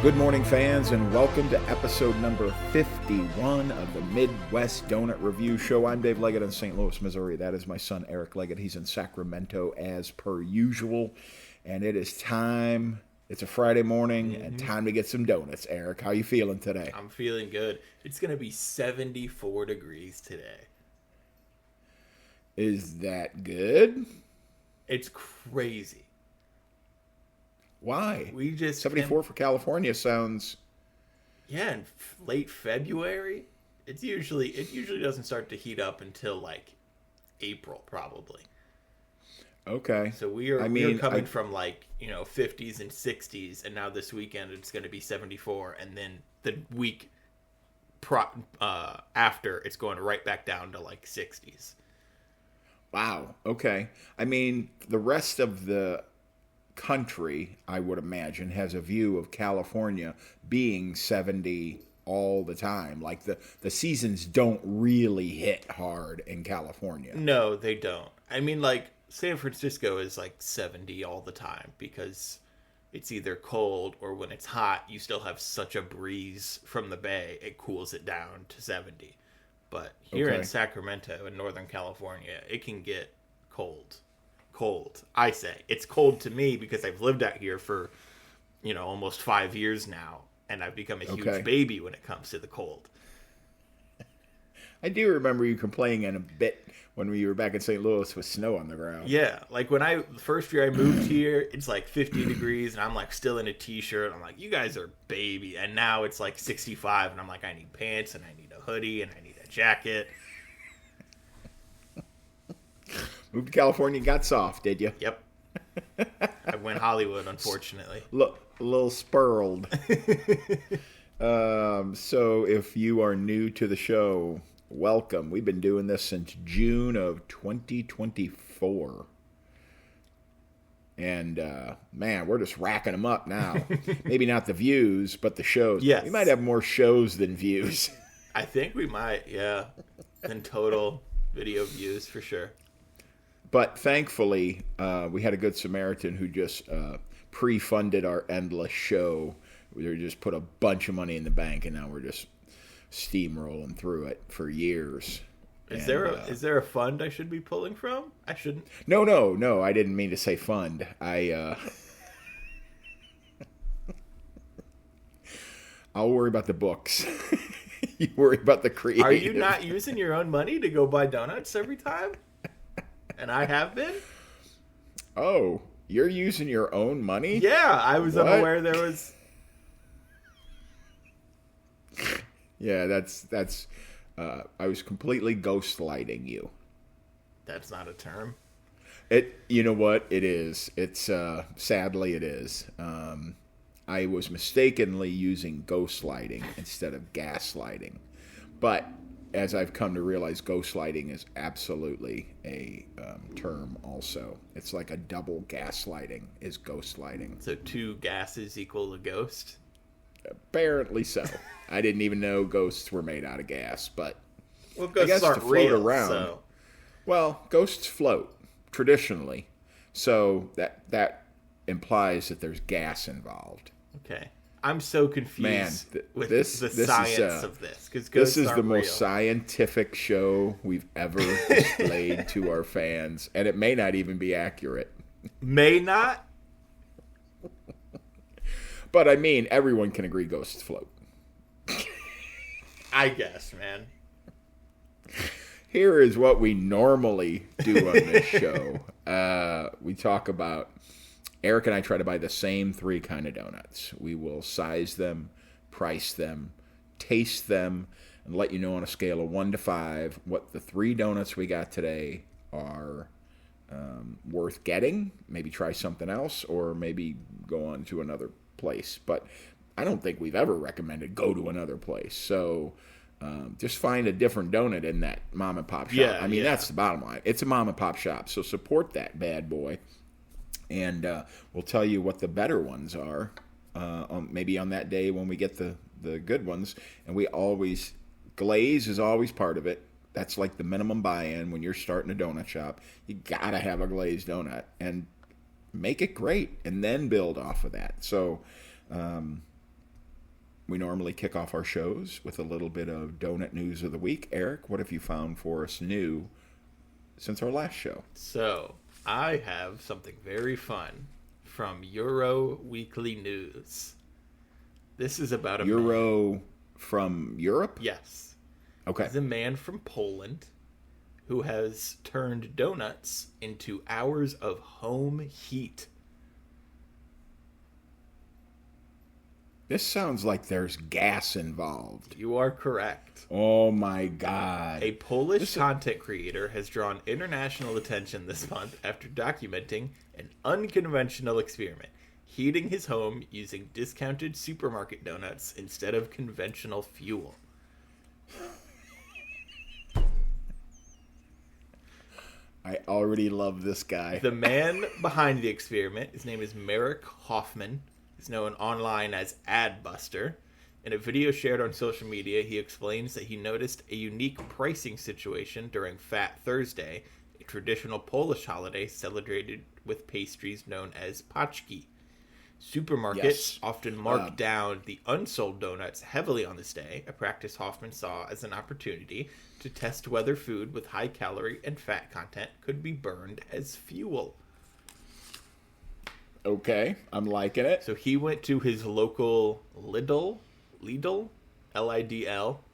Good morning, fans, and welcome to episode number 51 of the Midwest Donut Review Show. I'm Dave Leggett in St. Louis, Missouri. That is my son, Eric Leggett. He's in Sacramento as per usual. And it is time. It's a Friday morning and time to get some donuts. Eric, how you feeling today? I'm feeling good. It's going to be 74 degrees today. Is that good? It's crazy. Why? We just 74 for California sounds. Yeah, in late February. It usually doesn't start to heat up until like April probably. Okay. So we're coming from 50s and 60s, and now this weekend it's going to be 74, and then the week after it's going right back down to like 60s. Wow. Okay. I mean, the rest of the country, I would imagine, has a view of California being 70 all the time. Like the seasons don't really hit hard in California. No, they don't. I mean, like San Francisco is like 70 all the time because it's either cold or when it's hot, you still have such a breeze from the bay, it cools it down to 70. But here in Sacramento in Northern California, it can get cold. I say it's cold to me because I've lived out here for almost 5 years now, and I've become a huge baby when it comes to the cold. I do remember you complaining a bit when we were back in St. Louis with snow on the ground. Yeah, like the first year I moved here, it's like 50 degrees and I'm like still in a t-shirt. I'm like, you guys are baby. And now it's like 65 and I'm like, I need pants and I need a hoodie and I need a jacket. Moved to California, got soft, did you? Yep. I went Hollywood, unfortunately. Look, a little spurled. So if you are new to the show, welcome. We've been doing this since June of 2024. And, man, we're just racking them up now. Maybe not the views, but the shows. Yes. We might have more shows than views. I think we might, yeah. In total video views, for sure. But thankfully, we had a good Samaritan who just pre-funded our endless show. We just put a bunch of money in the bank, and now we're just steamrolling through it for years. Is there a fund I should be pulling from? I shouldn't. No. I didn't mean to say fund. I'll worry about the books. You worry about the creative. Are you not using your own money to go buy donuts every time? And I have been? Oh, you're using your own money? Yeah, I was unaware there was. Yeah, that's. I was completely ghostlighting you. That's not a term. You know what? It is. It's sadly it is. I was mistakenly using ghostlighting instead of gaslighting, but as I've come to realize, ghostlighting is absolutely a term also. It's like a double gaslighting is ghostlighting. So 2 gases equal a ghost? Apparently so. I didn't even know ghosts were made out of gas, but well, ghosts I guess aren't to float real, around. So. Well, ghosts float traditionally, so that implies that there's gas involved. Okay. I'm so confused with the science of this. This is the most scientific show we've ever displayed to our fans, and it may not even be accurate. May not? But, I mean, everyone can agree ghosts float. I guess, man. Here is what we normally do on this show. We talk about... Eric and I try to buy the same 3 kind of donuts. We will size them, price them, taste them, and let you know on a scale of 1 to 5 what the 3 donuts we got today are worth getting. Maybe try something else, or maybe go on to another place. But I don't think we've ever recommended go to another place. So just find a different donut in that mom and pop shop. Yeah, I mean, that's the bottom line. It's a mom and pop shop, so support that bad boy. And we'll tell you what the better ones are, maybe on that day when we get the good ones. And we always, glaze is always part of it. That's like the minimum buy-in when you're starting a donut shop. You got to have a glazed donut and make it great and then build off of that. So we normally kick off our shows with a little bit of donut news of the week. Eric, what have you found for us new since our last show? So, I have something very fun from Euro Weekly News. This is about a man. From Europe? Yes. Okay. It's a man from Poland who has turned donuts into hours of home heat. This sounds like there's gas involved. You are correct. Oh my God. A Polish content creator has drawn international attention this month after documenting an unconventional experiment, heating his home using discounted supermarket donuts instead of conventional fuel. I already love this guy. The man behind the experiment, his name is Marek Hoffman. He's known online as Adbuster. In a video shared on social media, he explains that he noticed a unique pricing situation during Fat Thursday, a traditional Polish holiday celebrated with pastries known as paczki. Supermarkets often mark down the unsold donuts heavily on this day, a practice Hoffman saw as an opportunity to test whether food with high calorie and fat content could be burned as fuel. Okay, I'm liking it. So he went to his local Lidl, L-I-D-L,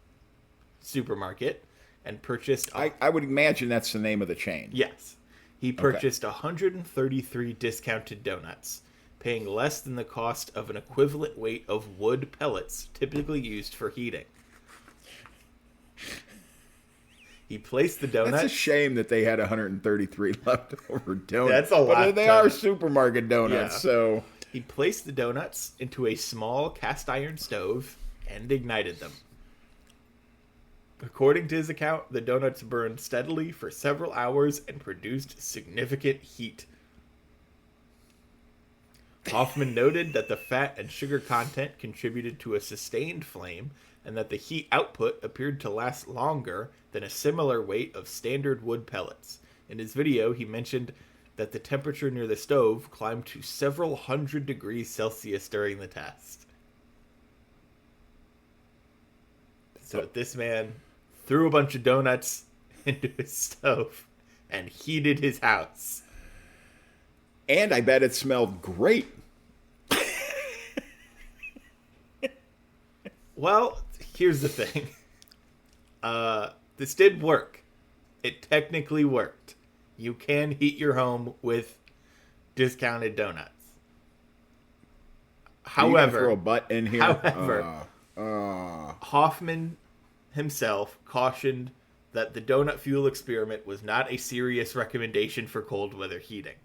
supermarket and purchased... I would imagine that's the name of the chain. Yes. He purchased 133 discounted donuts, paying less than the cost of an equivalent weight of wood pellets typically used for heating. He placed the donuts... That's a shame that they had 133 leftover donuts. That's a lot. But they are supermarket donuts, so... He placed the donuts into a small cast iron stove and ignited them. According to his account, the donuts burned steadily for several hours and produced significant heat. Hoffman noted that the fat and sugar content contributed to a sustained flame and that the heat output appeared to last longer than a similar weight of standard wood pellets. In his video, he mentioned that the temperature near the stove climbed to several hundred degrees Celsius during the test. So this man threw a bunch of donuts into his stove and heated his house. And I bet it smelled great. Well, here's the thing. This did work. It technically worked. You can heat your home with discounted donuts. However, throw a butt in here. Hoffman himself cautioned that the donut fuel experiment was not a serious recommendation for cold weather heating.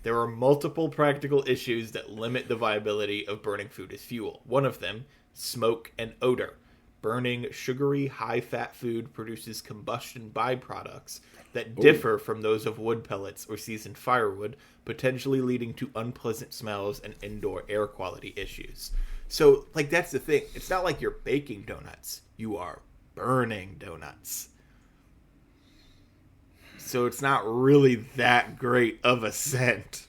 There are multiple practical issues that limit the viability of burning food as fuel. One of them, smoke and odor. Burning sugary, high-fat food produces combustion byproducts that differ from those of wood pellets or seasoned firewood, potentially leading to unpleasant smells and indoor air quality issues. So, that's the thing. It's not like you're baking donuts. You are burning donuts. So it's not really that great of a scent.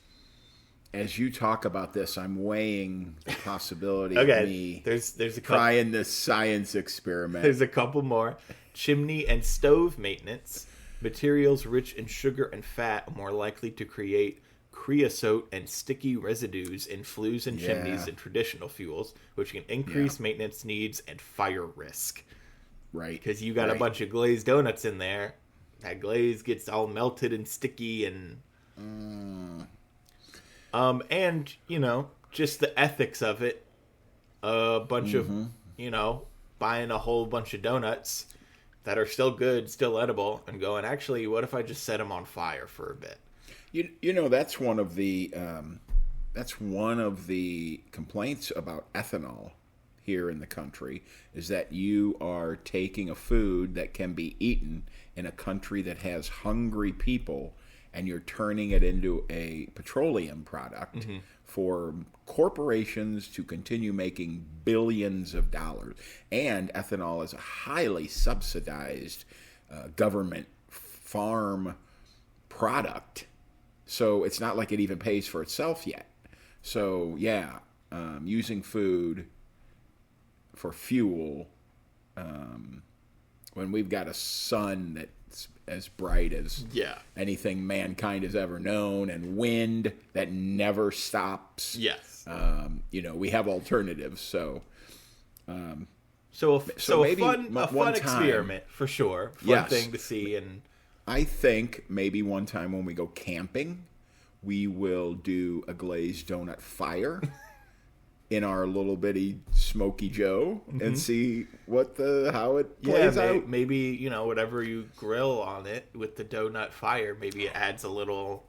As you talk about this, I'm weighing the possibility of me there's a trying this science experiment. There's a couple more. Chimney and stove maintenance. Materials rich in sugar and fat are more likely to create creosote and sticky residues in flues and chimneys and traditional fuels, which can increase maintenance needs and fire risk. Right. Because you got a bunch of glazed donuts in there. That glaze gets all melted and sticky and... and, just the ethics of it. A bunch of, buying a whole bunch of donuts that are still good, still edible, and going, actually, what if I just set them on fire for a bit? That's one of the complaints about ethanol here in the country, is that you are taking a food that can be eaten in a country that has hungry people, and you're turning it into a petroleum product for corporations to continue making billions of dollars. And ethanol is a highly subsidized government farm product. So it's not like it even pays for itself yet. So, using food for fuel, when we've got a sun that's as bright as anything mankind has ever known, and wind that never stops. Yes. We have alternatives. So maybe a fun time, experiment for sure. Fun thing to see. And I think maybe one time when we go camping, we will do a glazed donut fire in our little bitty Smoky Joe and see how it plays out. Maybe, whatever you grill on it with the donut fire, maybe it adds a little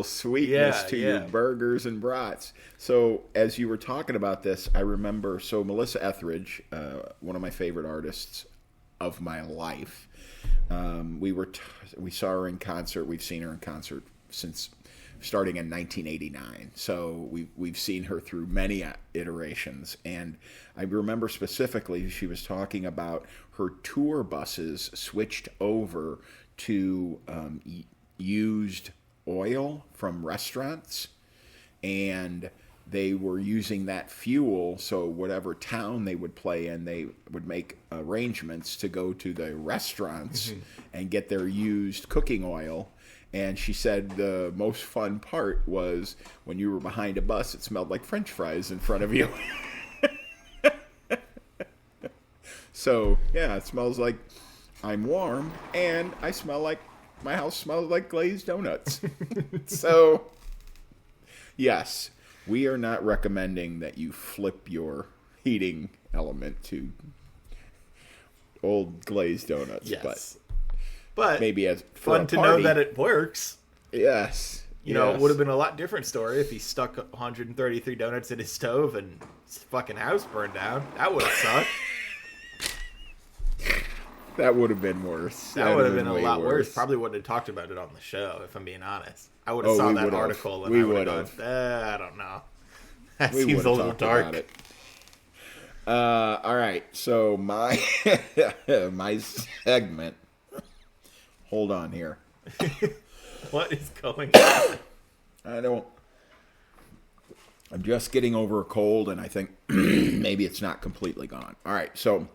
sweetness to your burgers and brats. So as you were talking about this, I remember, Melissa Etheridge, one of my favorite artists of my life, we saw her in concert. We've seen her in concert since starting in 1989. So we've seen her through many iterations. And I remember specifically she was talking about her tour buses switched over to used oil from restaurants, and they were using that fuel. So whatever town they would play in, they would make arrangements to go to the restaurants and get their used cooking oil. And she said the most fun part was when you were behind a bus, it smelled like French fries in front of you. So, it smells like I'm warm, and I smell like my house smells like glazed donuts. So, yes, we are not recommending that you flip your heating element to old glazed donuts. Yes. But maybe as fun to know that it works. Yes. It would have been a lot different story if he stuck 133 donuts in his stove and his fucking house burned down. That would have sucked. That would have been worse. That would have been a lot worse. Probably wouldn't have talked about it on the show, if I'm being honest. I would have saw that article and I would have gone, I don't know. That seems a little dark. All right. So my my segment. Hold on here. What is going on? I'm just getting over a cold, and I think maybe it's not completely gone. All right, so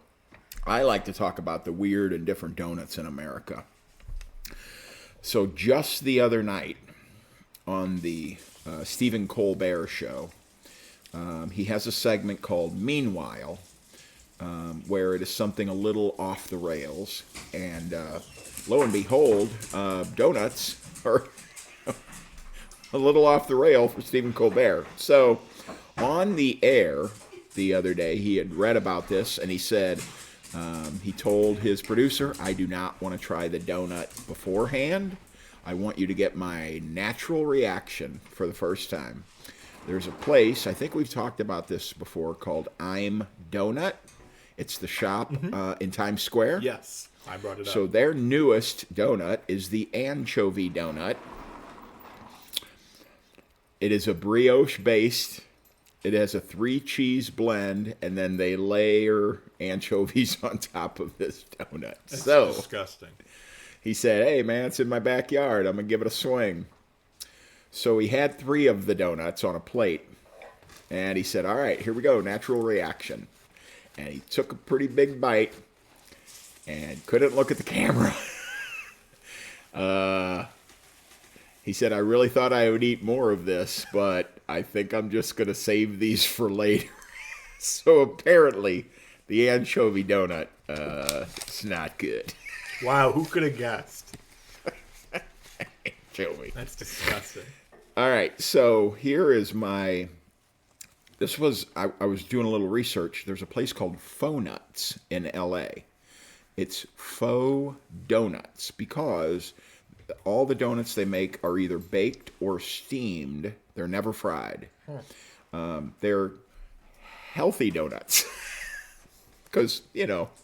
I like to talk about the weird and different donuts in America. So just the other night on the Stephen Colbert show, he has a segment called Meanwhile, where it is something a little off the rails, and lo and behold, donuts are a little off the rail for Stephen Colbert. So on the air the other day, he had read about this, and he said he told his producer, I do not want to try the donut beforehand. I want you to get my natural reaction for the first time. There's a place, I think we've talked about this before, called I'm Donut. It's the shop in Times Square. Yes, I brought it up. So their newest donut is the anchovy donut. It is a brioche based. It has a 3-cheese blend, and then they layer anchovies on top of this donut. That's so disgusting. He said, hey, man, it's in my backyard. I'm going to give it a swing. So he had 3 of the donuts on a plate. And he said, all right, here we go, natural reaction. And he took a pretty big bite and couldn't look at the camera. He said, I really thought I would eat more of this, but I think I'm just going to save these for later. So apparently, the anchovy donut is not good. Wow, who could have guessed? Anchovy. That's disgusting. All right, so here is my... This was... I was doing a little research. There's a place called Faux Nuts in L.A. It's faux donuts because all the donuts they make are either baked or steamed. They're never fried. They're healthy donuts because,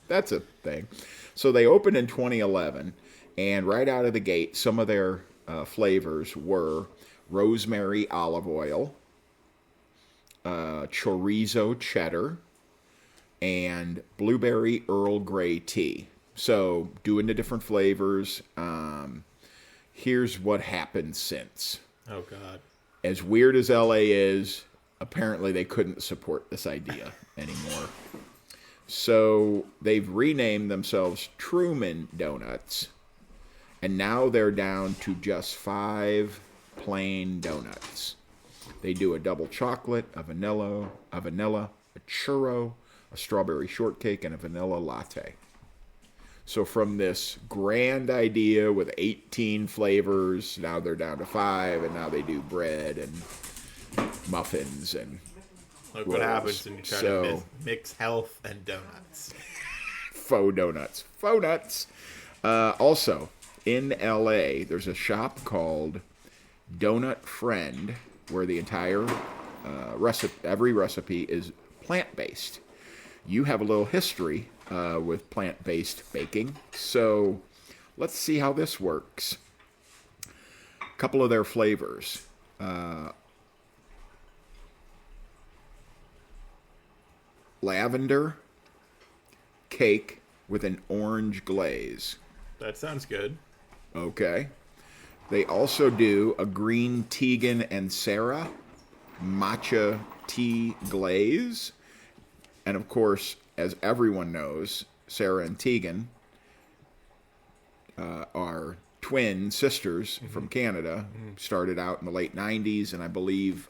that's a thing. So they opened in 2011, and right out of the gate, some of their flavors were rosemary olive oil, chorizo cheddar, and blueberry Earl Grey tea. So doing the different flavors. Here's what happened since. Oh, God. As weird as LA is, apparently they couldn't support this idea anymore. So they've renamed themselves Truman Donuts, and now they're down to just 5 plain donuts. They do a double chocolate, a vanilla, a churro, a strawberry shortcake, and a vanilla latte. So from this grand idea with 18 flavors, now they're down to 5, and now they do bread and muffins and Look rolls. what happens when you try to mix health and donuts. Faux donuts. Faux nuts. Also, in L.A., there's a shop called Donut Friend, where the entire every recipe is plant-based. You have a little history with plant-based baking, so let's see how this works. A couple of their flavors. Lavender cake with an orange glaze. That sounds good. Okay. They also do a green Tegan and Sarah matcha tea glaze. And of course, as everyone knows, Sarah and Tegan are twin sisters from Canada. Started out in the late 90s, and I believe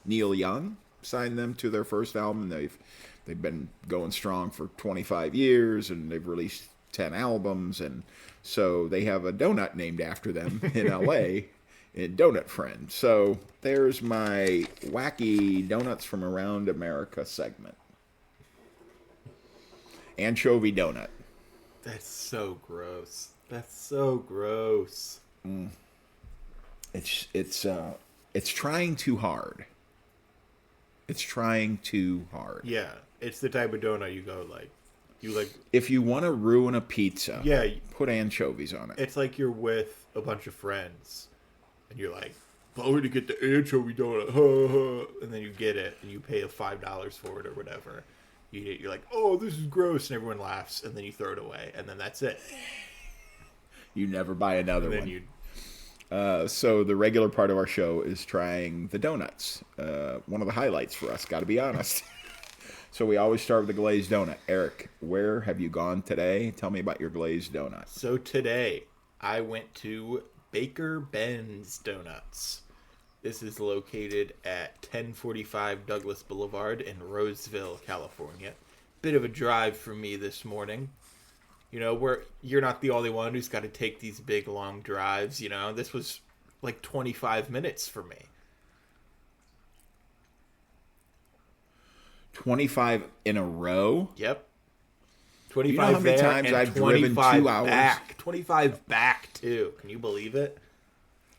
Neil Young signed them to their first album. They've been going strong for 25 years, and they've released 10 albums, and so they have a donut named after them in LA, in Donut Friend. So there's my wacky donuts from around America segment. Anchovy donut. That's so gross. That's so gross. It's trying too hard. It's trying too hard. Yeah, it's the type of donut you like. If you want to ruin a pizza, Yeah, put anchovies on it. it's like you're with a bunch of friends, and you're like, "I'm going to get the anchovy donut," and then you get it, and you pay $5 for it or whatever. You eat it, you're like, "Oh, this is gross," and everyone laughs, and then you throw it away, and then that's it. You never buy another And then one. you So the regular part of our show is trying the donuts. One of the highlights for us, got to be honest. So we always start with the glazed donut. Eric, where have you gone today? Tell me about your glazed donut. So today, I went to Baker Ben's Donuts. This is located at 1045 Douglas Boulevard in Roseville, California. Bit of a drive for me this morning. You know, where you're not the only one who's got to take these big, long drives, you know. This was like 25 minutes for me. 25 in a row? Yep. You know 25 how many there times and I've driven 25 2 hours? back. 25 back, too. Can you believe it?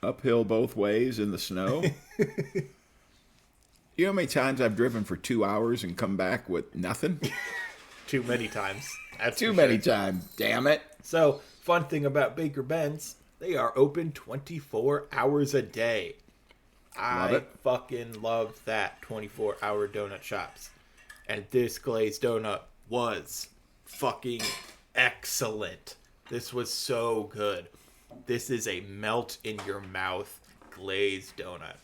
Uphill both ways in the snow? You know how many times I've driven for 2 hours and come back with nothing? Too many times. That's Too for many sure. times, damn it. So, fun thing about Baker Ben's, they are open 24 hours a day. Love I it. fucking love that 24-hour donut shops. And this glazed donut was fucking excellent. This was so good. This is a melt-in-your-mouth glazed donut.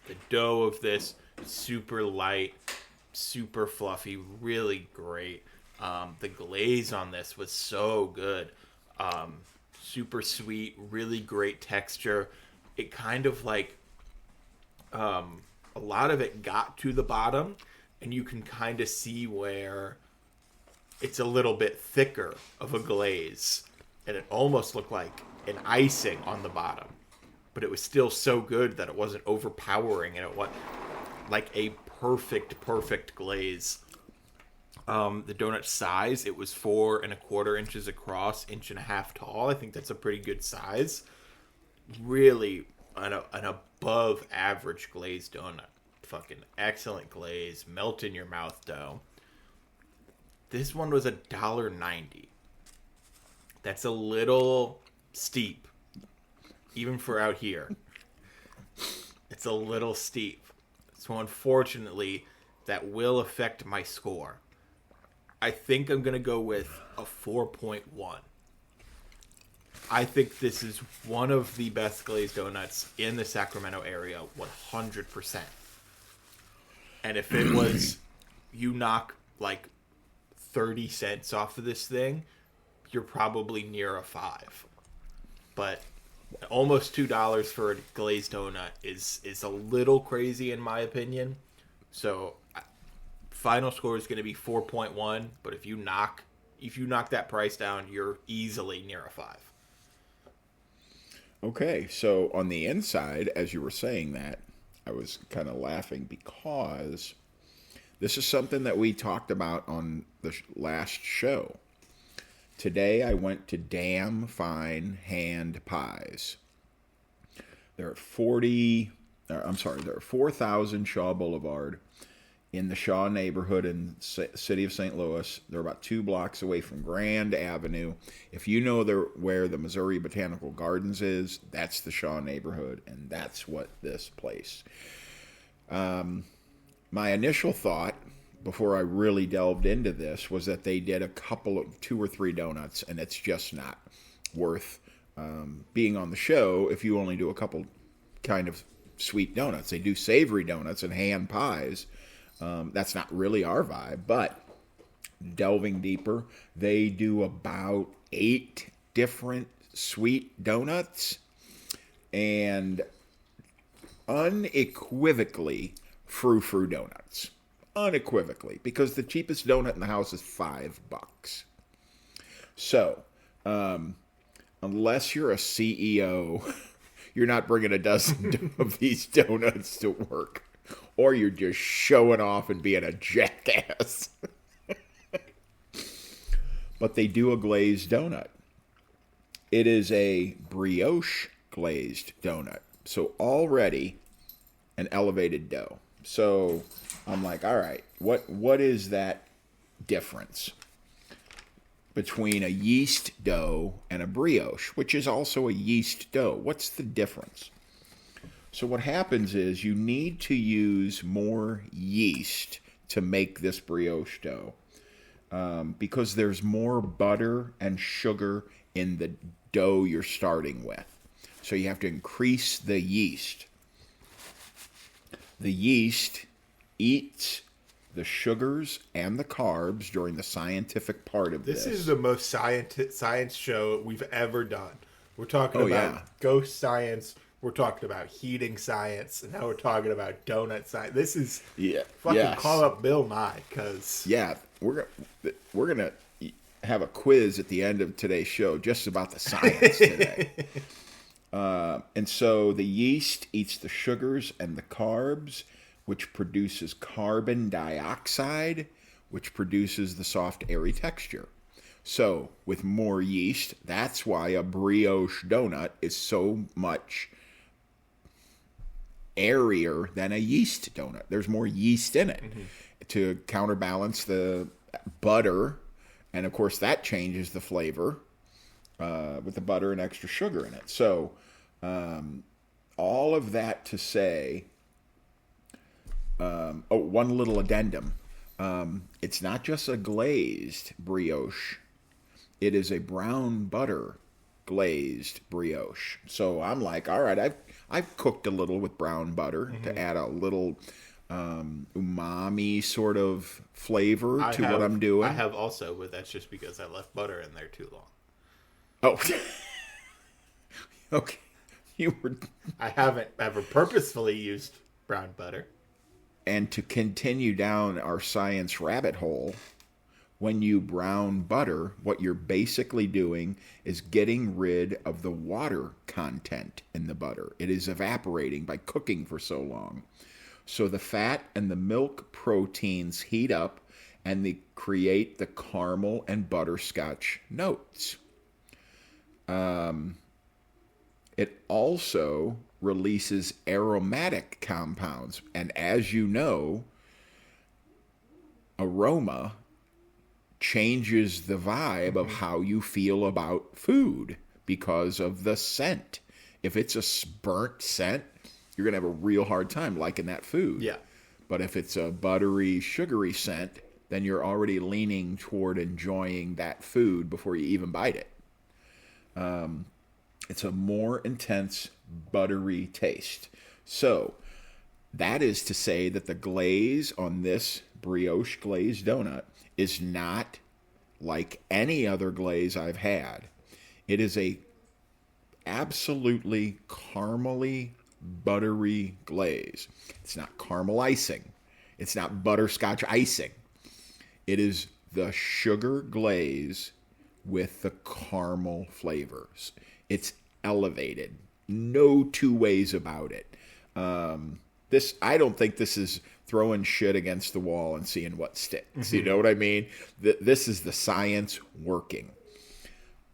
The dough of this, super light, super fluffy, really great. The glaze on this was so good. Super sweet, really great texture. It kind of like, a lot of it got to the bottom, and you can kind of see where it's a little bit thicker of a glaze. And it almost looked like an icing on the bottom. But it was still so good that it wasn't overpowering, and it was like a perfect glaze. The donut size, it was 4¼ inches across, 1.5 tall. I think that's a pretty good size. Really an above average glazed donut. Fucking excellent glaze, melt in your mouth dough. This one was $1.90. That's a little steep, even for out here. It's a little steep. So unfortunately, that will affect my score. I think I'm going to go with a 4.1. I think this is one of the best glazed donuts in the Sacramento area, 100%. And if it was, you knock like 30 cents off of this thing, you're probably near a 5. But almost $2 for a glazed donut is a little crazy in my opinion. So final score is going to be 4.1, but if you knock that price down, you're easily near a 5. Okay, so on the inside, as you were saying that, I was kind of laughing because this is something that we talked about on the last show. Today I went to Damn Fine Hand Pies. They're at 4,000 Shaw Boulevard in the Shaw neighborhood in city of St. Louis. They're about 2 blocks away from Grand Avenue. If you know where the Missouri Botanical Gardens is, that's the Shaw neighborhood, and that's what this place. My initial thought before I really delved into this was that they did a couple of 2 or 3 donuts, and it's just not worth being on the show if you only do a couple kind of sweet donuts. They do savory donuts and hand pies. That's not really our vibe, but delving deeper, they do about 8 different sweet donuts, and unequivocally frou-frou donuts. Unequivocally, because the cheapest donut in the house is $5. So, unless you're a CEO, you're not bringing a dozen of these donuts to work. Or you're just showing off and being a jackass. But they do a glazed donut. It is a brioche glazed donut. So already an elevated dough. So I'm like, all right, what is that difference between a yeast dough and a brioche, which is also a yeast dough? What's the difference? So what happens is you need to use more yeast to make this brioche dough because there's more butter and sugar in the dough you're starting with. So you have to increase the yeast. The yeast eats the sugars and the carbs during the scientific part of this. This is the most science show we've ever done. We're talking about ghost science. We're talking about heating science, and now we're talking about donut science. This is fucking call up Bill Nye, because we're gonna have a quiz at the end of today's show just about the science today. And so the yeast eats the sugars and the carbs, which produces carbon dioxide, which produces the soft, airy texture. So with more yeast, that's why a brioche donut is so much airier than a yeast donut. There's more yeast in it to counterbalance the butter, and of course that changes the flavor with the butter and extra sugar in it. So all of that to say, one little addendum. It's not just a glazed brioche. It is a brown butter glazed brioche. So I'm like, all right, I've cooked a little with brown butter to add a little umami sort of flavor to what I'm doing. I have also, but that's just because I left butter in there too long. Oh. Okay. I haven't ever purposefully used brown butter. And to continue down our science rabbit hole, when you brown butter, what you're basically doing is getting rid of the water content in the butter. It is evaporating by cooking for so long. So the fat and the milk proteins heat up and they create the caramel and butterscotch notes. It also releases aromatic compounds. And as you know, aroma changes the vibe of how you feel about food because of the scent. If it's a burnt scent, you're going to have a real hard time liking that food. Yeah. But if it's a buttery, sugary scent, then you're already leaning toward enjoying that food before you even bite it. It's a more intense, buttery taste. So That is to say that the glaze on this brioche glazed donut is not like any other glaze I've had. It is a absolutely caramely, buttery glaze. It's not caramel icing. It's not butterscotch icing. It is the sugar glaze with the caramel flavors. It's elevated. No two ways about it. I don't think this is throwing shit against the wall and seeing what sticks. Mm-hmm. You know what I mean? This is the science working.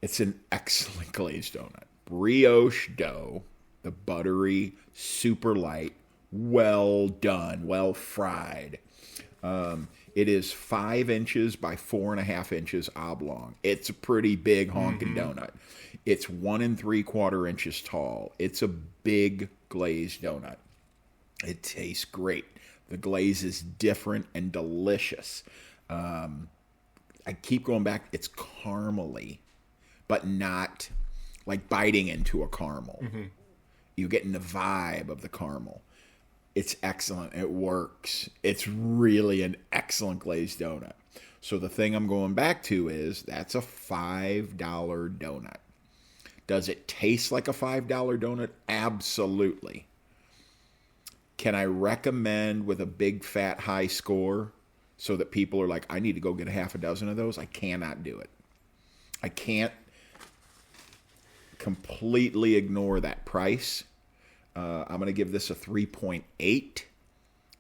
It's an excellent glazed donut. Brioche dough, the buttery, super light, well done, well fried. It is 5 inches by 4.5 inches oblong. It's a pretty big honking donut. It's 1 3/4 inches tall. It's a big glazed donut. It tastes great. The glaze is different and delicious. I keep going back. It's caramely, but not like biting into a caramel. Mm-hmm. You're getting the vibe of the caramel. It's excellent. It works. It's really an excellent glazed donut. So the thing I'm going back to is that's a $5 donut. Does it taste like a $5 donut? Absolutely. Can I recommend with a big, fat, high score so that people are like, I need to go get a half a dozen of those? I cannot do it. I can't completely ignore that price. I'm going to give this a 3.8,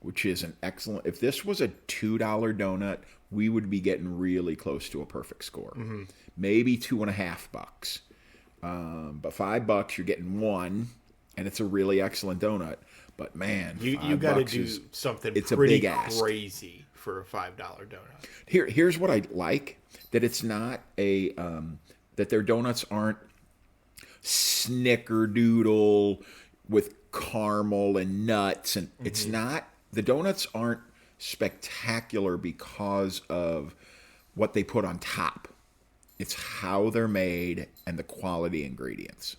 which is an excellent. If this was a $2 donut, we would be getting really close to a perfect score. Mm-hmm. Maybe $2.50. But $5, you're getting one, and it's a really excellent donut. But man, you got to do something it's pretty a big ask. Crazy for a $5 donut. Here's what I like: that it's not a that their donuts aren't snickerdoodle with caramel and nuts, and it's not. The donuts aren't spectacular because of what they put on top. It's how they're made and the quality ingredients.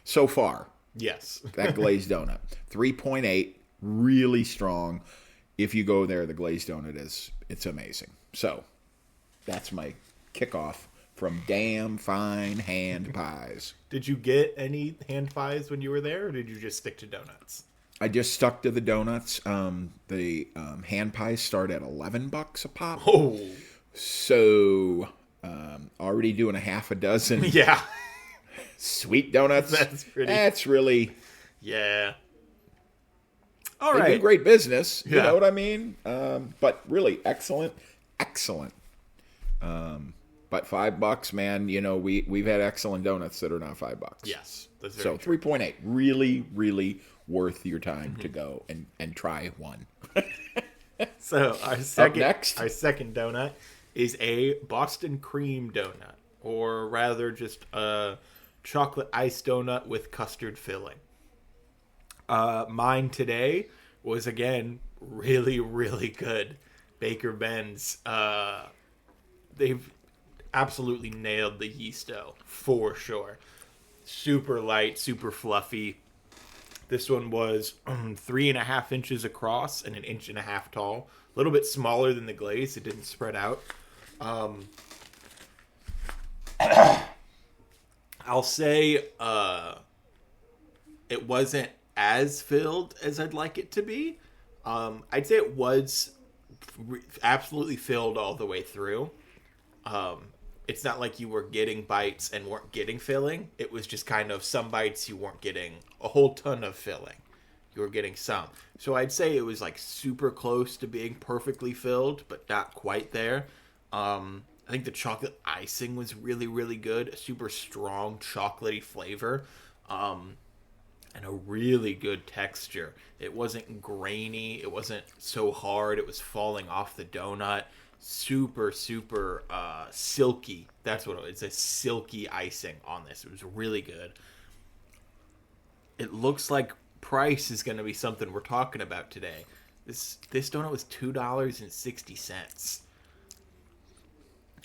So far. Yes. That glazed donut. 3.8, really strong. If you go there, the glazed donut it's amazing. So, that's my kickoff from damn fine hand pies. Did you get any hand pies when you were there, or did you just stick to donuts? I just stuck to the donuts. The hand pies start at $11 a pop. Oh. So, already doing a half a dozen. Yeah. Sweet donuts. That's really. Yeah. All right. They do great business. Yeah. You know what I mean? But really excellent. Excellent. But $5, man, you know, we've had excellent donuts that are not $5. Yes. That's so 3.8. Really, really worth your time to go and try one. So our second donut is a Boston cream donut. Or rather just a chocolate ice donut with custard filling. Mine today was, again, really, really good. Baker Ben's. They've absolutely nailed the yeast dough, for sure. Super light, super fluffy. This one was 3.5 inches across and 1.5 inches tall. A little bit smaller than the glaze. It didn't spread out. I'll say it wasn't as filled as I'd like it to be. I'd say it was absolutely filled all the way through. It's not like you were getting bites and weren't getting filling. It was just kind of some bites you weren't getting a whole ton of filling. You were getting some. So I'd say it was like super close to being perfectly filled, but not quite there. I think the chocolate icing was really, really good. A super strong chocolatey flavor. And a really good texture. It wasn't grainy. It wasn't so hard. It was falling off the donut. Super, super silky. That's what it was. It's a silky icing on this. It was really good. It looks like price is going to be something we're talking about today. This donut was $2.60.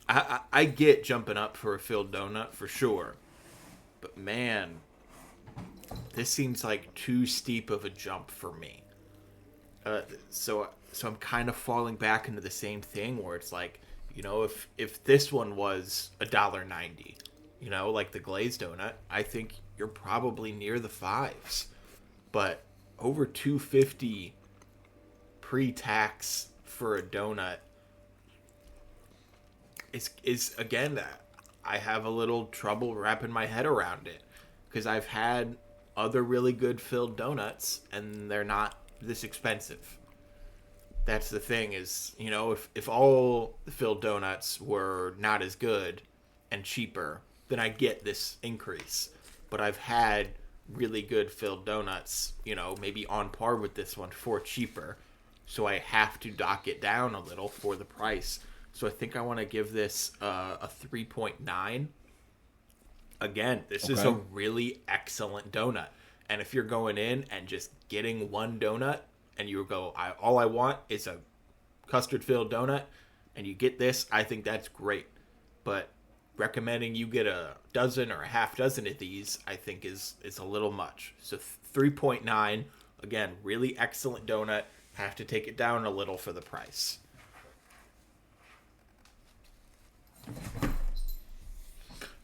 I get jumping up for a filled donut for sure. But man, this seems like too steep of a jump for me. So I'm kind of falling back into the same thing where it's like, if this one was $1.90, like the glazed donut, I think you're probably near the fives. But over 250 pre-tax for a donut is again, I have a little trouble wrapping my head around it, because I've had other really good filled donuts and they're not this expensive. That's the thing is, if all the filled donuts were not as good and cheaper, then I get this increase. But I've had really good filled donuts, maybe on par with this one for cheaper. So I have to dock it down a little for the price. So I think I want to give this a 3.9. Again, this is a really excellent donut. And if you're going in and just getting one donut and you go, all I want is a custard-filled donut, and you get this, I think that's great. But recommending you get a dozen or a half dozen of these, I think is a little much. So 3.9, again, really excellent donut. Have to take it down a little for the price.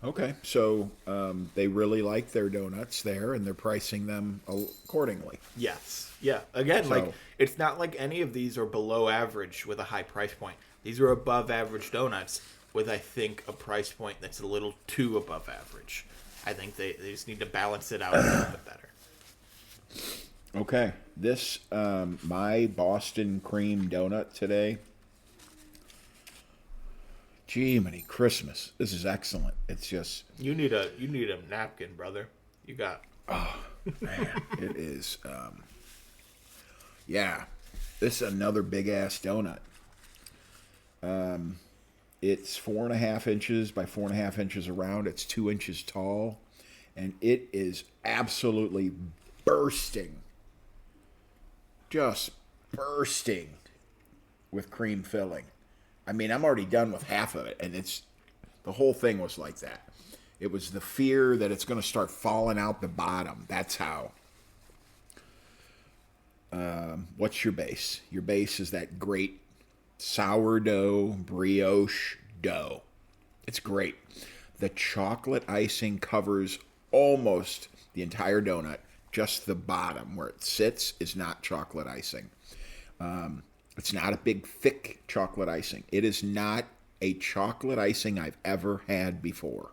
Okay, so they really like their donuts there, and they're pricing them accordingly. Yes. Yeah. Again, it's not like any of these are below average with a high price point. These are above average donuts with, I think, a price point that's a little too above average. I think they just need to balance it out a little bit better. Okay, this my Boston cream donut today. Gee, many Christmas! This is excellent. It's just you need a napkin, brother. You got. Oh man, it is. Yeah, this is another big ass donut. It's 4.5 inches by 4.5 inches around. It's 2 inches tall, and it is absolutely bursting. Just bursting with cream filling. I mean, I'm already done with half of it, and the whole thing was like that. It was the fear that it's going to start falling out the bottom. That's how. What's your base? Your base is that great sourdough brioche dough. It's great. The chocolate icing covers almost the entire donut. Just the bottom where it sits is not chocolate icing. It's not a big, thick chocolate icing. It is not a chocolate icing I've ever had before.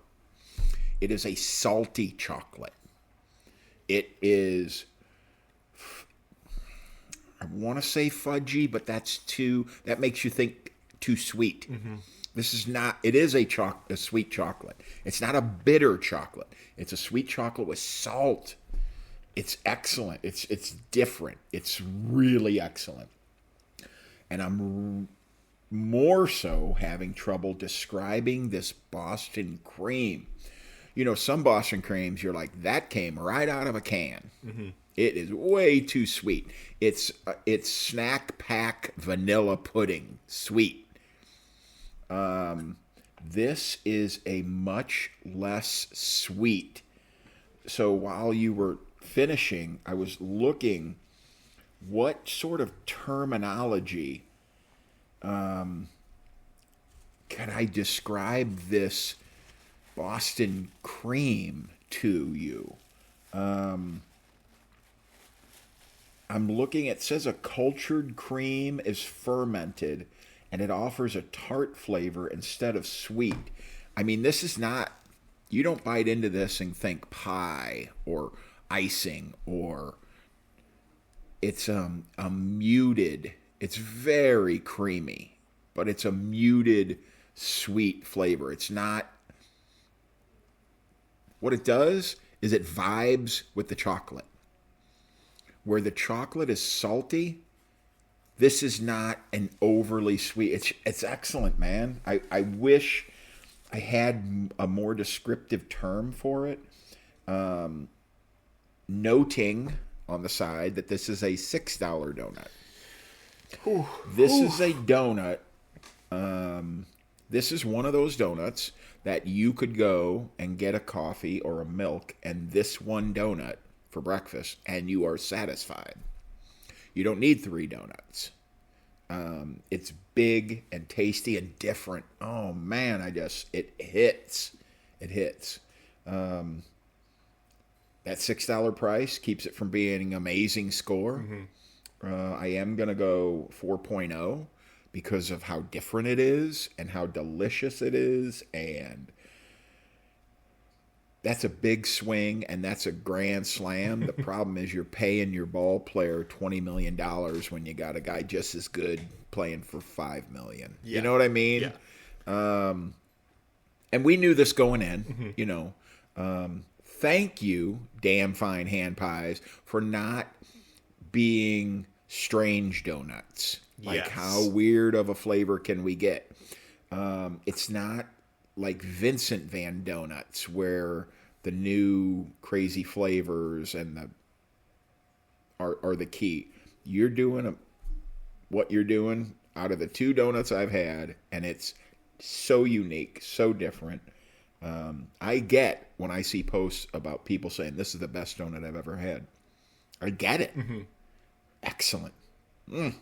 It is a salty chocolate. It is, I want to say fudgy, but that makes you think too sweet. Mm-hmm. This is not, it is a sweet chocolate. It's not a bitter chocolate. It's a sweet chocolate with salt. It's excellent. It's different. It's really excellent. And I'm more so having trouble describing this Boston cream. Some Boston creams, you're like, that came right out of a can. Mm-hmm. It is way too sweet. It's snack pack vanilla pudding sweet. This is a much less sweet. So while you were finishing, I was looking what sort of terminology can I describe this Boston cream to you. I'm looking, it says a cultured cream is fermented and it offers a tart flavor instead of sweet. I mean, this is not, you don't bite into this and think pie or icing, or it's a muted, it's very creamy, but it's a muted sweet flavor. It's not, what it does is it vibes with the chocolate. Where the chocolate is salty, this is not an overly sweet. It's excellent, man. I wish I had a more descriptive term for it. Noting on the side that this is a $6 donut. This is a donut. This is one of those donuts that you could go and get a coffee or a milk and this one donut for breakfast, and you are satisfied. You don't need 3 donuts. It's big and tasty and different. Oh man, it hits. It hits. That $6 price keeps it from being an amazing score. I am going to go 4.0 because of how different it is and how delicious it is. And that's a big swing and that's a grand slam. The problem is you're paying your ball player $20 million when you got a guy just as good playing for $5 million. Yeah. You know what I mean? Yeah. And we knew this going in, you know. Thank you, Damn Fine Hand Pies, for not being strange donuts. Like, yes. How weird of a flavor can we get? It's not like Vincent Van Donuts, where the new crazy flavors and are the key. You're doing what you're doing out of the 2 donuts I've had, and it's so unique, so different. I get when I see posts about people saying this is the best donut I've ever had. I get it. Excellent. All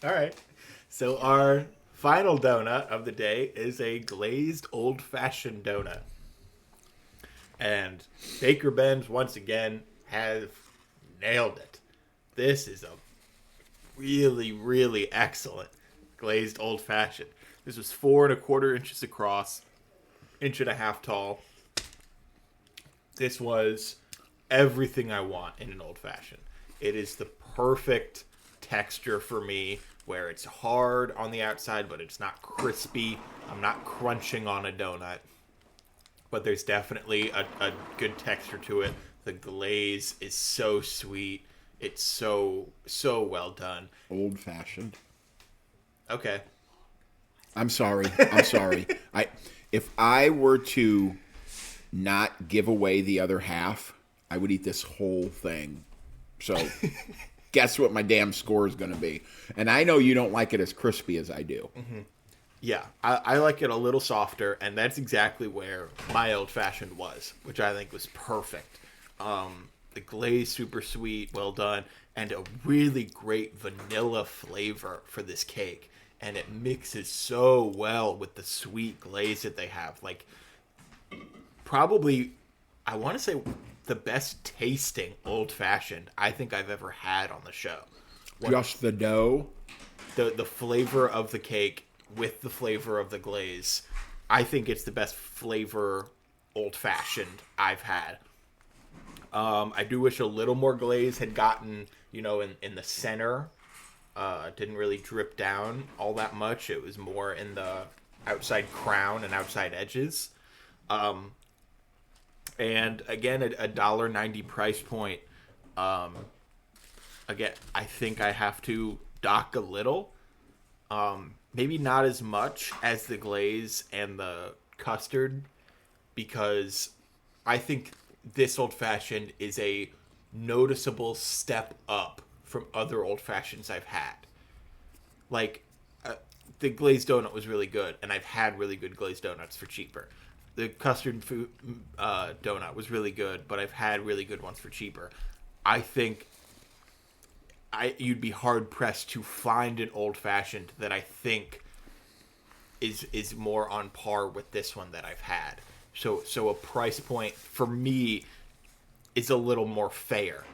right. So our final donut of the day is a glazed old-fashioned donut. And Baker Ben's, once again, have nailed it. This is a really, really excellent glazed old-fashioned. This was 4 1/4 inches across, 1.5 inches tall. This was everything I want in an old-fashioned. It is the perfect texture for me, where it's hard on the outside, but it's not crispy. I'm not crunching on a donut. But there's definitely a good texture to it. The glaze is so sweet. It's so well done. Old-fashioned. Okay. I'm sorry. If I were to not give away the other half, I would eat this whole thing. So guess what my damn score is going to be. And I know you don't like it as crispy as I do. Yeah, I like it a little softer, and that's exactly where my old-fashioned was, which I think was perfect. The glaze, super sweet, well done, and a really great vanilla flavor for this cake. And it mixes so well with the sweet glaze that they have. Like, probably, I want to say, the best tasting old-fashioned I think I've ever had on the show. Just the dough? The flavor of the cake with the flavor of the glaze. I think it's the best flavor old-fashioned I've had. I do wish a little more glaze had gotten, in the center. Didn't really drip down all that much. It was more in the outside crown and outside edges. And again, a $1.90 price point. Again, I think I have to dock a little. Maybe not as much as the glaze and the custard, because I think this old-fashioned is a noticeable step up from other old-fashions I've had. Like, the glazed donut was really good, and I've had really good glazed donuts for cheaper. The custard food donut was really good, but I've had really good ones for cheaper. I think you'd be hard-pressed to find an old-fashioned that I think is more on par with this one that I've had. So a price point, for me, is a little more fair,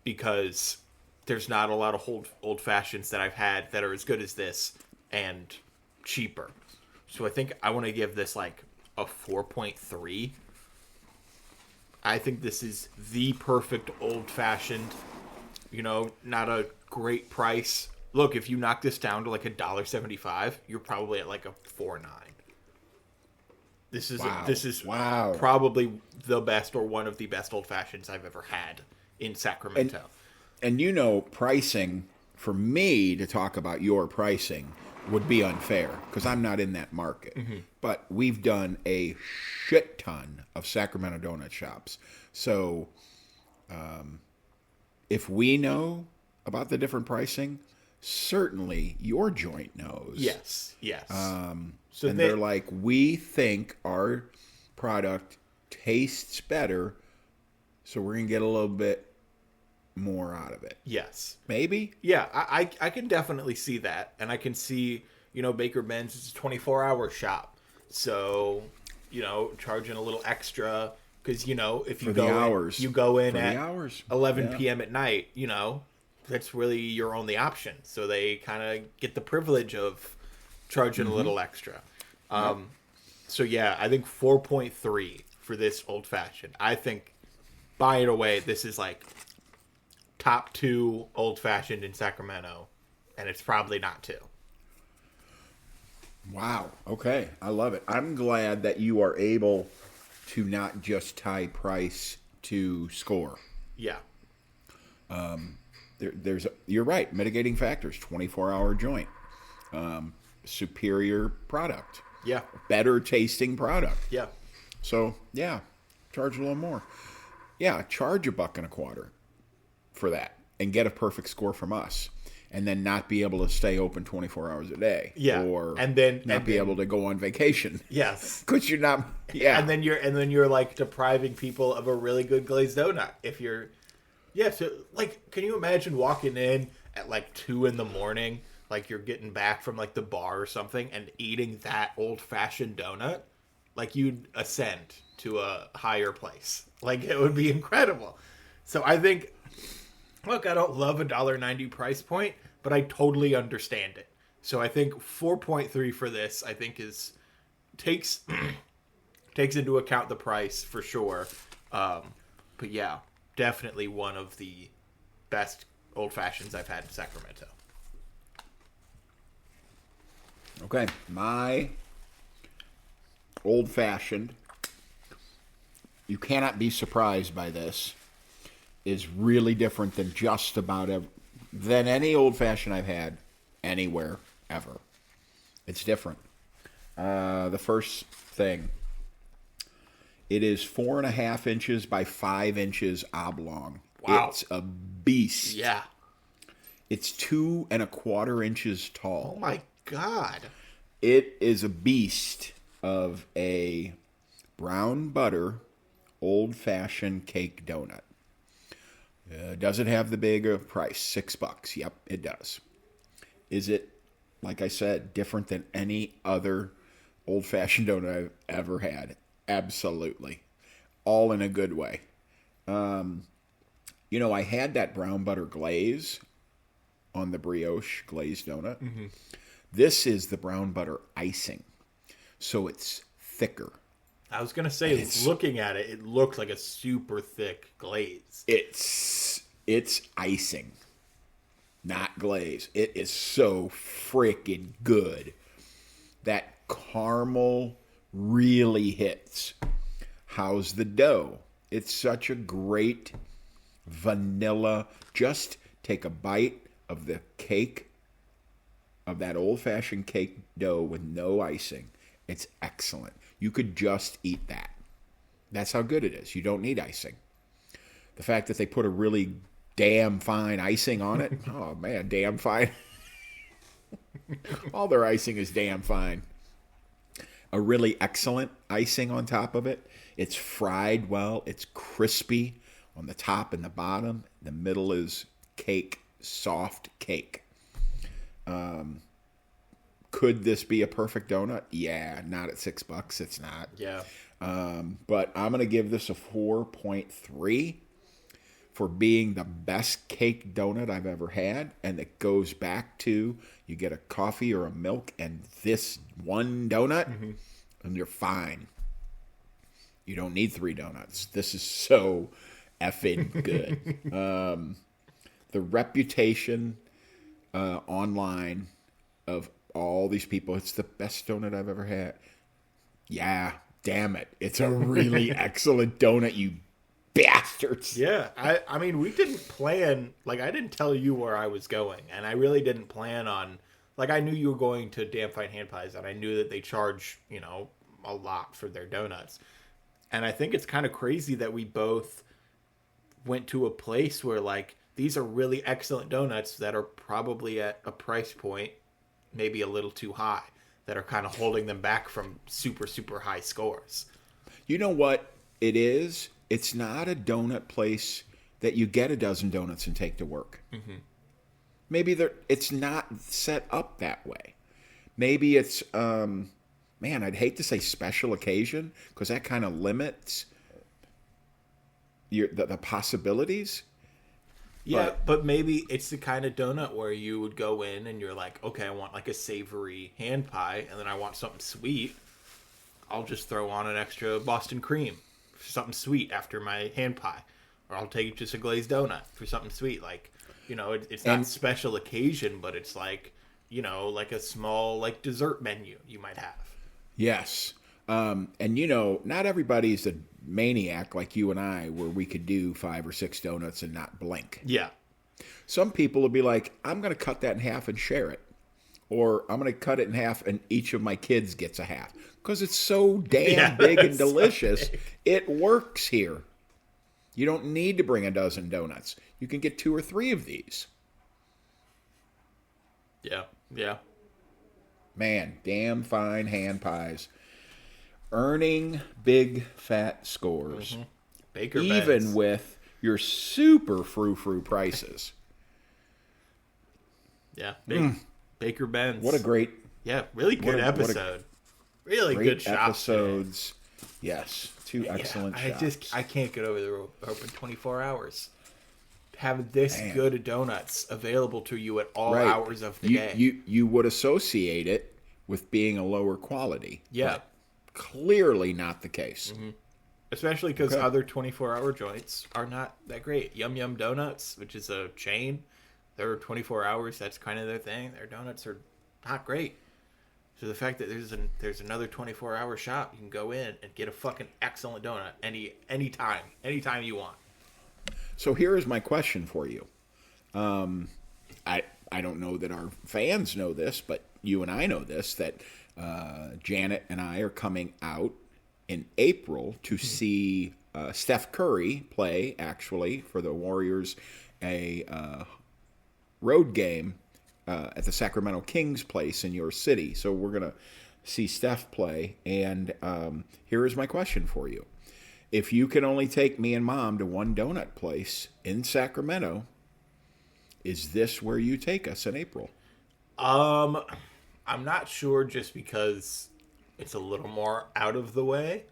because there's not a lot of old-fashions that I've had that are as good as this and cheaper. So I think I want to give this like a 4.3. I think this is the perfect old-fashioned, not a great price. Look, if you knock this down to like $1.75, you're probably at like a 4.9. This is probably the best, or one of the best old-fashions I've ever had in Sacramento. And pricing, for me to talk about your pricing would be unfair, because I'm not in that market. But we've done a shit ton of Sacramento donut shops. So if we know about the different pricing, certainly your joint knows. Yes. So they're like, we think our product tastes better, so we're going to get a little bit more out of it. Yes. Maybe? Yeah, I can definitely see that. And I can see, Baker Ben's is a 24-hour shop. So, charging a little extra because, if you go in at 11 p.m. at night, that's really your only option. So they kind of get the privilege of charging a little extra. So, yeah, I think 4.3 for this old fashioned. I think, by it away, this is like top 2 old fashioned in Sacramento, and it's probably not 2. Wow. Okay. I love it. I'm glad that you are able to not just tie price to score. Yeah. You're right. Mitigating factors. 24-hour joint. Superior product. Yeah. Better tasting product. Yeah. So, yeah. Charge a little more. Yeah. Charge $1.25 for that and get a perfect score from us. And then not be able to stay open 24 hours a day. Yeah. Or not be able to go on vacation. Yes. Because you're not. Yeah. And then you're like depriving people of a really good glazed donut. If you're. Yeah. So like, can you imagine walking in at like 2 a.m, like you're getting back from like the bar or something, and eating that old fashioned donut? Like you'd ascend to a higher place. Like it would be incredible. So I think. Look, I don't love $1.90 price point, but I totally understand it. So I think 4.3 for this, I think takes into account the price for sure. But yeah, definitely one of the best old fashions I've had in Sacramento. Okay, my old fashioned. You cannot be surprised by this. Is really different than just about than any old fashioned I've had anywhere ever. It's different. The first thing, it is 4.5 inches by 5 inches oblong. Wow, it's a beast. Yeah, it's 2.25 inches tall. Oh my god! It is a beast of a brown butter old fashioned cake donut. Does it have the bigger price? $6. Yep, it does. Is it, like I said, different than any other old-fashioned donut I've ever had? Absolutely. All in a good way. I had that brown butter glaze on the brioche glazed donut. Mm-hmm. This is the brown butter icing. So it's thicker. I was going to say, looking at it, it looks like a super thick glaze. It's icing, not glaze. It is so freaking good. That caramel really hits. How's the dough? It's such a great vanilla. Just take a bite of the cake, of that old-fashioned cake dough with no icing. It's excellent. You could just eat that. That's how good it is. You don't need icing. The fact that they put a really damn fine icing on it, oh man, damn fine. All their icing is damn fine. A really excellent icing on top of it. It's fried well. It's crispy on the top and the bottom. The middle is cake, soft cake. Could this be a perfect donut? Yeah, not at $6. It's not. Yeah. But I'm going to give this a 4.3 for being the best cake donut I've ever had. And it goes back to you get a coffee or a milk and this one donut, and you're fine. You don't need 3 donuts. This is so effing good. The reputation online of all these people, it's the best donut I've ever had. Yeah, damn it. It's a really excellent donut, you bastards. Yeah, I mean, we didn't plan, like, I didn't tell you where I was going, and I really didn't plan on, like, I knew you were going to Damn Fine Hand Pies, and I knew that they charge, a lot for their donuts. And I think it's kind of crazy that we both went to a place where, like, these are really excellent donuts that are probably at a price point maybe a little too high, that are kind of holding them back from super, super high scores. You know what it is? It's not a donut place that you get a dozen donuts and take to work. Maybe it's not set up that way. Maybe it's, man, I'd hate to say special occasion because that kind of limits the possibilities. Yeah, but maybe it's the kind of donut where you would go in and you're like, okay, I want like a savory hand pie, and then I want something sweet. I'll just throw on an extra Boston cream for something sweet after my hand pie. Or I'll take just a glazed donut for something sweet. Like, it's not special occasion, but it's like, like a small like dessert menu you might have. Yes. And not everybody's a maniac like you and I, where we could do 5 or 6 donuts and not blink. Yeah. Some people will be like, I'm going to cut that in half and share it. Or I'm going to cut it in half and each of my kids gets a half. Because it's so damn big and delicious. So it works here. You don't need to bring a dozen donuts. You can get 2 or 3 of these. Yeah. Yeah. Man, damn fine hand pies. Earning big fat scores. Baker even Benz. with your super frou-frou prices. Yeah. Baker Benz. What a great... Yeah, really good episode. Really good shops. Episodes. Yes. 2 excellent shops. I can't get over the open 24 hours. Having this good of donuts available to you at all hours of the day. You would associate it with being a lower quality. Yeah. But clearly not the case. Especially because other 24-hour joints are not that great. Yum Yum Donuts, which is a chain, they're 24 hours. That's kind of their thing. Their donuts are not great. So the fact that there's another 24-hour shop, you can go in and get a fucking excellent donut anytime you want. So here is my question for you. I don't know that our fans know this, but you and I know this, that Janet and I are coming out in April to see Steph Curry play, actually, for the Warriors, a road game at the Sacramento Kings place in your city. So we're going to see Steph play. And here is my question for you. If you can only take me and Mom to one donut place in Sacramento, is this where you take us in April? I'm not sure, just because it's a little more out of the way.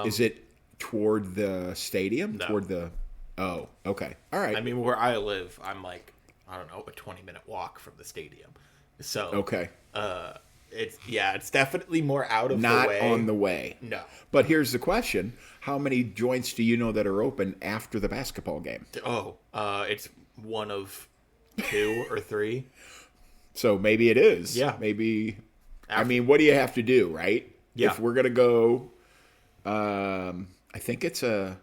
Is it toward the stadium? No. Toward the... Oh, okay. All right. I mean, where I live, I'm like, I don't know, a 20-minute walk from the stadium. So, okay. It's definitely more out of the way. Not on the way. No. But here's the question. How many joints do you know that are open after the basketball game? It's one of 2 or 3. So maybe it is. Yeah. Maybe. I mean, what do you have to do, right? Yeah. If we're going to go, I think it's a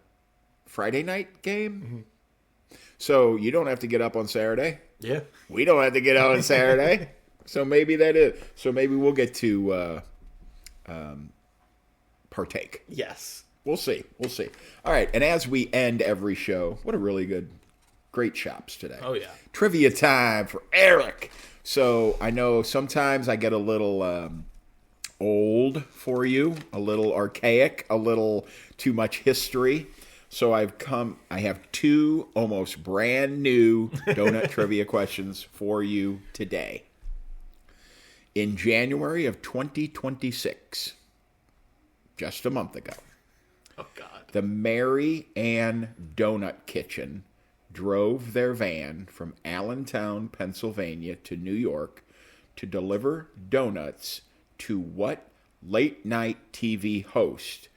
Friday night game. So you don't have to get up on Saturday. Yeah. We don't have to get out on Saturday. So maybe that is. So maybe we'll get to partake. Yes. We'll see. We'll see. All right. And as we end every show, what a really great shops today. Oh, yeah. Trivia time for Eric. So I know sometimes I get a little old for you, a little archaic, a little too much history. So I have 2 almost brand new donut trivia questions for you today. In January of 2026, just a month ago, oh God, the Mary Ann Donut Kitchen drove their van from Allentown, Pennsylvania to New York to deliver donuts to what late-night TV host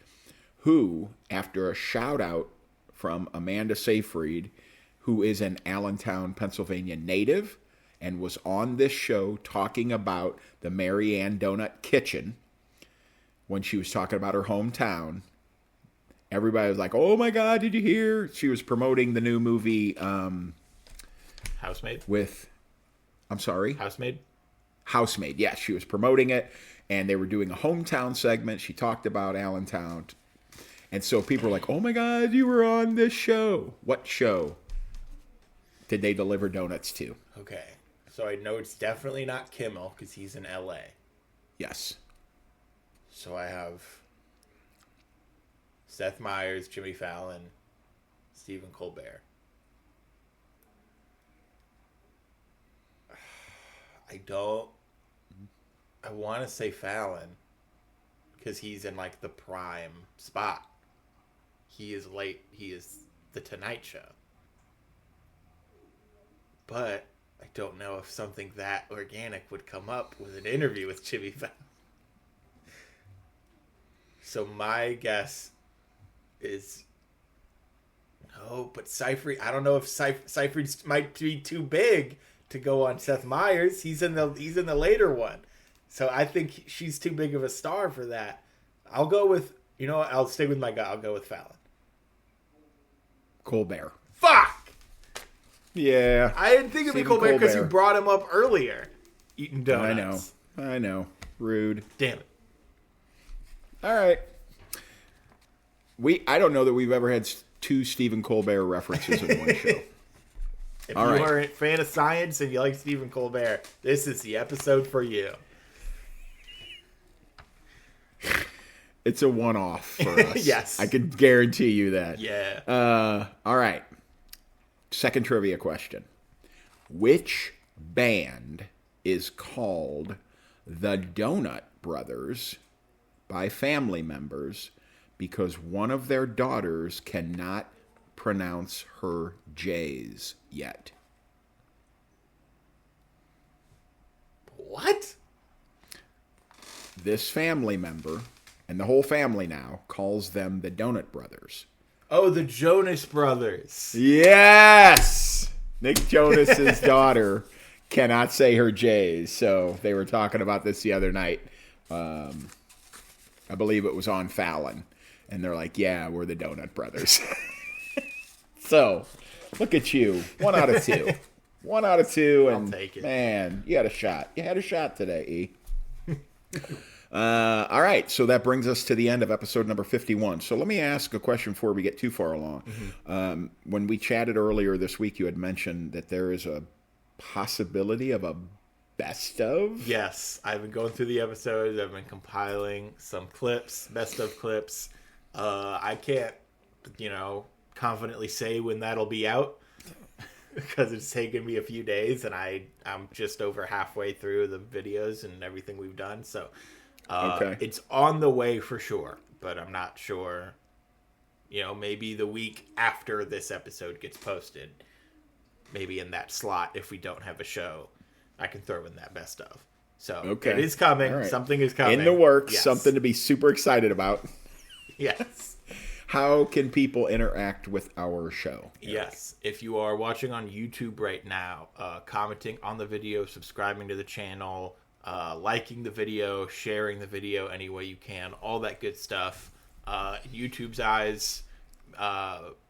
who, after a shout-out from Amanda Seyfried, who is an Allentown, Pennsylvania native and was on this show talking about the Mary Ann Donut Kitchen when she was talking about her hometown, everybody was like, oh my God, did you hear? She was promoting the new movie Housemaid. Housemaid, yes. She was promoting it, and they were doing a hometown segment. She talked about Allentown. And so people were like, oh my God, you were on this show. What show did they deliver donuts to? Okay. So I know it's definitely not Kimmel because he's in LA. Yes. So I have Seth Meyers, Jimmy Fallon, Stephen Colbert. I want to say Fallon because he's in like the prime spot. He is late. He is the Tonight Show. But I don't know if something that organic would come up with an interview with Jimmy Fallon. So my guess is no, but Seyfried. I don't know if Seyfried might be too big to go on Seth Meyers. He's in the later one, so I think she's too big of a star for that. I'll go with I'll stay with my guy. I'll go with Fallon. Colbert. Fuck. Yeah. I didn't think of Colbert because you brought him up earlier. Eating donuts. I know. Rude. Damn it. All right. I don't know that we've ever had two Stephen Colbert references in one show. If you are a fan of science and you like Stephen Colbert, this is the episode for you. It's a one-off for us. Yes. I can guarantee you that. Yeah. All right. Second trivia question. Which band is called the Donut Brothers by family members because one of their daughters cannot pronounce her J's yet? What? This family member, and the whole family now, calls them the Donut Brothers. Oh, the Jonas Brothers. Yes! Nick Jonas's daughter cannot say her J's, so they were talking about this the other night. I believe it was on Fallon. And they're like, yeah, we're the Donut Brothers. So, look at you. 1 out of 2. 1 out of 2. And, I'll take it. Man, you had a shot. You had a shot today, E. All right, so that brings us to the end of episode number 51. So let me ask a question before we get too far along. Mm-hmm. When we chatted earlier this week, you had mentioned that there is a possibility of a best of? Yes, I've been going through the episodes. I've been compiling some clips, best of clips. I can't, confidently say when that'll be out because it's taken me a few days and I'm just over halfway through the videos and everything we've done. So okay. It's on the way for sure, but I'm not sure, maybe the week after this episode gets posted, maybe in that slot, if we don't have a show, I can throw in that best of. So okay. It is coming. Right. Something is coming. In the works. Yes. Something to be super excited about. Yes. How can people interact with our show? Yes. If you are watching on YouTube right now, commenting on the video, subscribing to the channel, liking the video, sharing the video any way you can, all that good stuff. YouTube's eyes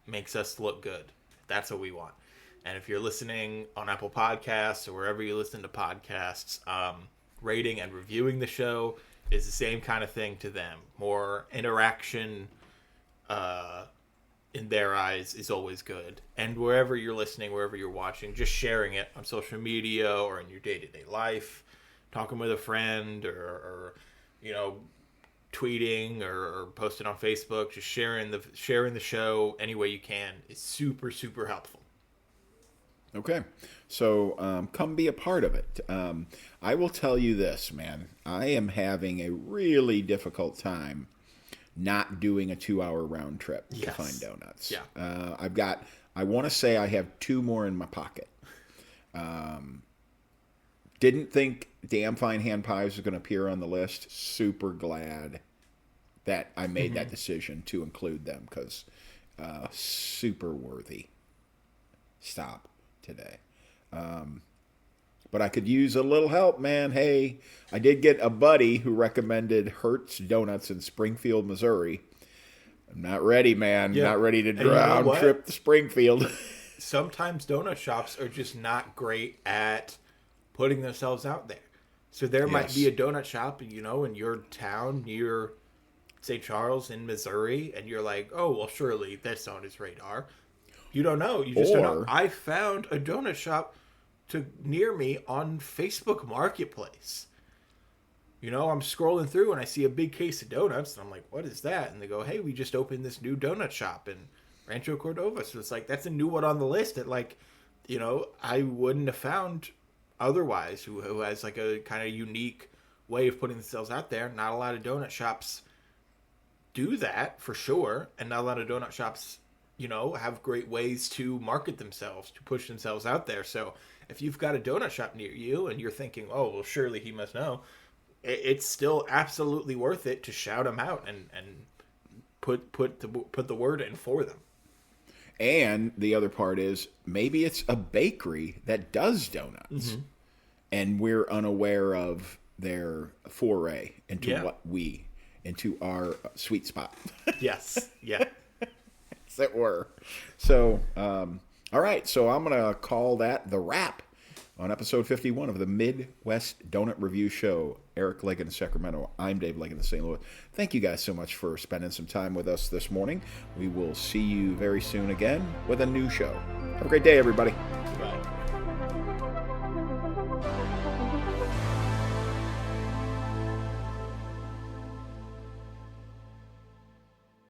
makes us look good. That's what we want. And if you're listening on Apple Podcasts or wherever you listen to podcasts, rating and reviewing the show is the same kind of thing to them. More interaction in their eyes is always good. And wherever you're listening, wherever you're watching, just sharing it on social media or in your day-to-day life, talking with a friend or tweeting or posting on Facebook, just sharing the show any way you can is super, super helpful. Okay. So come be a part of it. I will tell you this, man. I am having a really difficult time not doing a 2-hour round trip to find donuts. Yeah. I want to say I have 2 more in my pocket. Didn't think Damn Fine Hand Pies was going to appear on the list. Super glad that I made that decision to include them because super worthy stop today. But I could use a little help, man. Hey, I did get a buddy who recommended Hertz Donuts in Springfield, Missouri. I'm not ready, man. Yeah. Not ready to round trip to Springfield. Sometimes donut shops are just not great at putting themselves out there. So there might be a donut shop, in your town near St. Charles in Missouri, and you're like, oh, well, surely that's on his radar. You don't know. You just don't know. I found a donut shop near me on Facebook Marketplace. I'm scrolling through and I see a big case of donuts, and I'm like, what is that? And they go, hey, we just opened this new donut shop in Rancho Cordova. So it's like, that's a new one on the list that, I wouldn't have found otherwise, who has like a kind of unique way of putting themselves out there. Not a lot of donut shops do that, for sure, and not a lot of donut shops, have great ways to market themselves, to push themselves out there. So if you've got a donut shop near you and you're thinking, oh, well, surely he must know, it's still absolutely worth it to shout them out and put the word in for them. And the other part is maybe it's a bakery that does donuts, and we're unaware of their foray into our sweet spot. Yes, yeah. As it were. So, all right. So I'm going to call that the wrap on episode 51 of the Midwest Donut Review Show. Eric Leggett in Sacramento. I'm Dave Leggett in St. Louis. Thank you guys so much for spending some time with us this morning. We will see you very soon again with a new show. Have a great day, everybody.